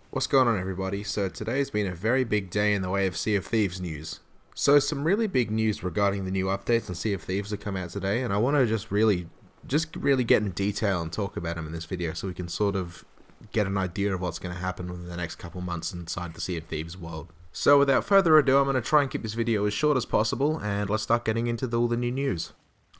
What's going on, everybody? So today's been a very big day in the way of Sea of Thieves news. So some really big news regarding the new updates on Sea of Thieves that come out today, and I want to just really get in detail and talk about them in this video so we can sort of get an idea of what's going to happen within the next couple months inside the Sea of Thieves world. So without further ado, I'm going to try and keep this video as short as possible, and let's start getting into all the new news.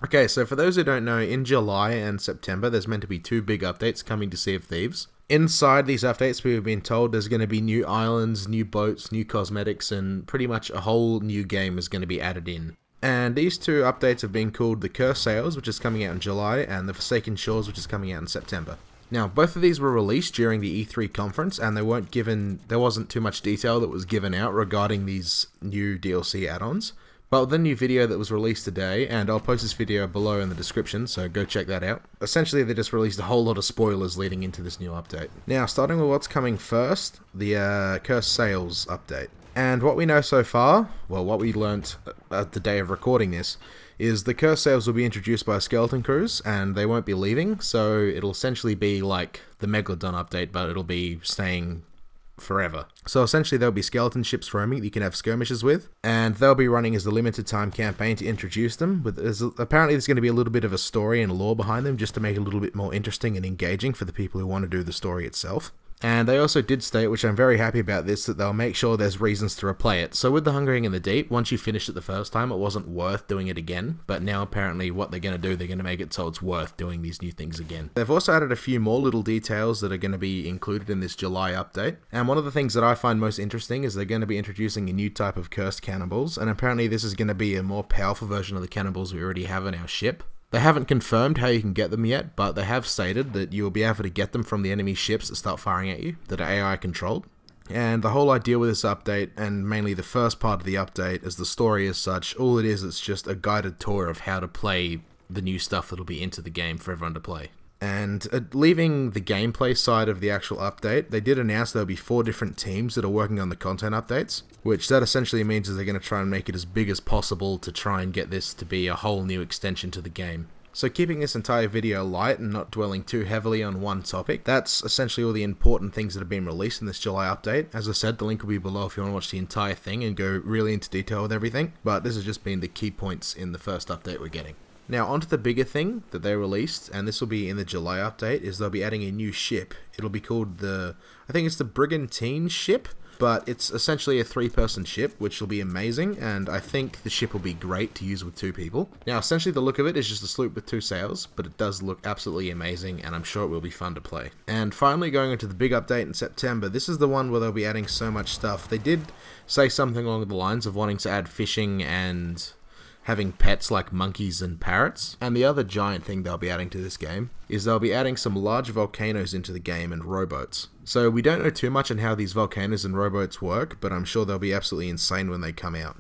Okay, so for those who don't know, in July and September there's meant to be two big updates coming to Sea of Thieves. Inside these updates, we've been told there's going to be new islands, new boats, new cosmetics, and pretty much a whole new game is going to be added in. And these two updates have been called the Cursed Sails, which is coming out in July, and the Forsaken Shores, which is coming out in September. Now, both of these were released during the E3 conference, and there wasn't too much detail that was given out regarding these new DLC add-ons. But with the new video that was released today, and I'll post this video below in the description, so go check that out. Essentially, they just released a whole lot of spoilers leading into this new update. Now, starting with what's coming first, the Cursed Sails update. And what we know so far, well, what we learnt at the day of recording this, is the Cursed Sails will be introduced by skeleton crews, and they won't be leaving, so it'll essentially be like the Megalodon update, but it'll be staying forever. So essentially there'll be skeleton ships roaming that you can have skirmishes with, and they'll be running as a limited time campaign to introduce them. Apparently there's going to be a little bit of a story and lore behind them just to make it a little bit more interesting and engaging for the people who want to do the story itself. And they also did state, which I'm very happy about this, that they'll make sure there's reasons to replay it. So with the Hungering in the Deep, once you finished it the first time, it wasn't worth doing it again. But now apparently what they're going to do, they're going to make it so it's worth doing these new things again. They've also added a few more little details that are going to be included in this July update. And one of the things that I find most interesting is they're going to be introducing a new type of cursed cannibals. And apparently this is going to be a more powerful version of the cannibals we already have in our ship. They haven't confirmed how you can get them yet, but they have stated that you'll be able to get them from the enemy ships that start firing at you, that are AI controlled. And the whole idea with this update, and mainly the first part of the update, is the story as such. All it is, it's just a guided tour of how to play the new stuff that'll be into the game for everyone to play. And leaving the gameplay side of the actual update, they did announce there'll be 4 different teams that are working on the content updates, which that essentially means is they're going to try and make it as big as possible to try and get this to be a whole new extension to the game. So keeping this entire video light and not dwelling too heavily on one topic, that's essentially all the important things that have been released in this July update. As I said, the link will be below if you want to watch the entire thing and go really into detail with everything, but this has just been the key points in the first update we're getting. Now, onto the bigger thing that they released, and this will be in the July update, is they'll be adding a new ship. It'll be called I think it's the Brigantine ship, but it's essentially a 3-person ship, which will be amazing, and I think the ship will be great to use with 2 people. Now, essentially the look of it is just a sloop with 2 sails, but it does look absolutely amazing, and I'm sure it will be fun to play. And finally, going into the big update in September, this is the one where they'll be adding so much stuff. They did say something along the lines of wanting to add fishing and having pets like monkeys and parrots. And the other giant thing they'll be adding to this game is they'll be adding some large volcanoes into the game and rowboats. So we don't know too much on how these volcanoes and rowboats work, but I'm sure they'll be absolutely insane when they come out.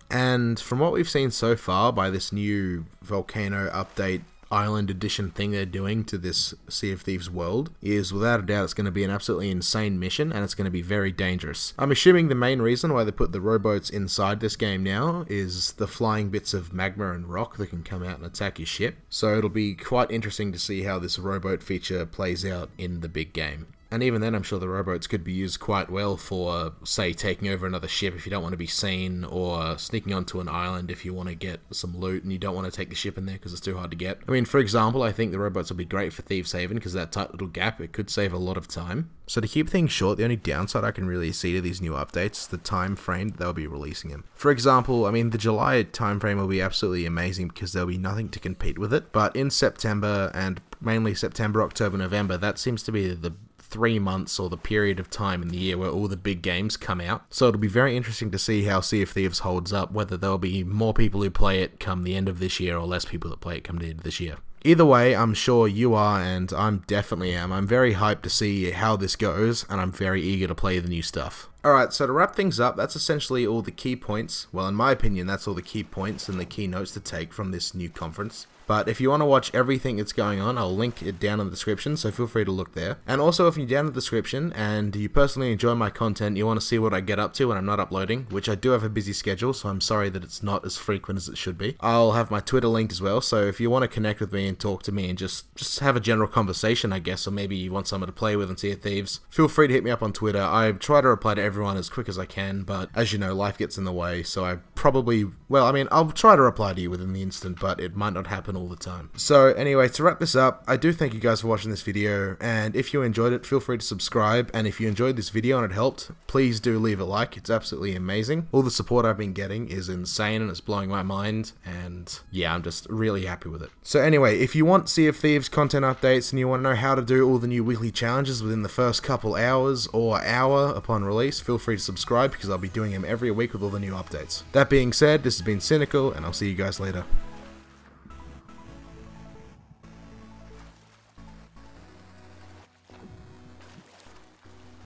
And from what we've seen so far by this new volcano update island edition thing they're doing to this Sea of Thieves world, is without a doubt it's going to be an absolutely insane mission, and it's going to be very dangerous. I'm assuming the main reason why they put the rowboats inside this game now is the flying bits of magma and rock that can come out and attack your ship. So it'll be quite interesting to see how this rowboat feature plays out in the big game. And even then, I'm sure the rowboats could be used quite well for, say, taking over another ship if you don't want to be seen, or sneaking onto an island if you want to get some loot and you don't want to take the ship in there because it's too hard to get. I mean, for example, I think the rowboats will be great for Thieves Haven because that tight little gap, it could save a lot of time. So to keep things short, the only downside I can really see to these new updates is the time frame that they'll be releasing them. For example, I mean, the July time frame will be absolutely amazing because there'll be nothing to compete with it, but in September, and mainly September, October, November, that seems to be the 3 months or the period of time in the year where all the big games come out. So it'll be very interesting to see how Sea of Thieves holds up, whether there'll be more people who play it come the end of this year or less people that play it come the end of this year. Either way, I'm sure you are, and I'm definitely am. I'm very hyped to see how this goes, and I'm very eager to play the new stuff. Alright, so to wrap things up, that's essentially all the key points. Well, in my opinion, that's all the key points and the key notes to take from this new conference. But if you want to watch everything that's going on, I'll link it down in the description, so feel free to look there. And also, if you're down in the description and you personally enjoy my content, you want to see what I get up to when I'm not uploading, which I do have a busy schedule, so I'm sorry that it's not as frequent as it should be. I'll have my Twitter linked as well, so if you want to connect with me and talk to me and just have a general conversation, I guess, or maybe you want someone to play with and Sea of Thieves, feel free to hit me up on Twitter. I try to reply to everyone as quick as I can, but as you know, life gets in the way, so I probably, well, I mean, I'll try to reply to you within the instant, but it might not happen all the time. So anyway, to wrap this up, I do thank you guys for watching this video, and if you enjoyed it, feel free to subscribe, and if you enjoyed this video and it helped, please do leave a like. It's absolutely amazing. All the support I've been getting is insane and it's blowing my mind, and yeah, I'm just really happy with it. So anyway, if you want Sea of Thieves content updates and you want to know how to do all the new weekly challenges within the first couple hours or hour upon release, feel free to subscribe because I'll be doing them every week with all the new updates. That being said, this has been Cynical, and I'll see you guys later.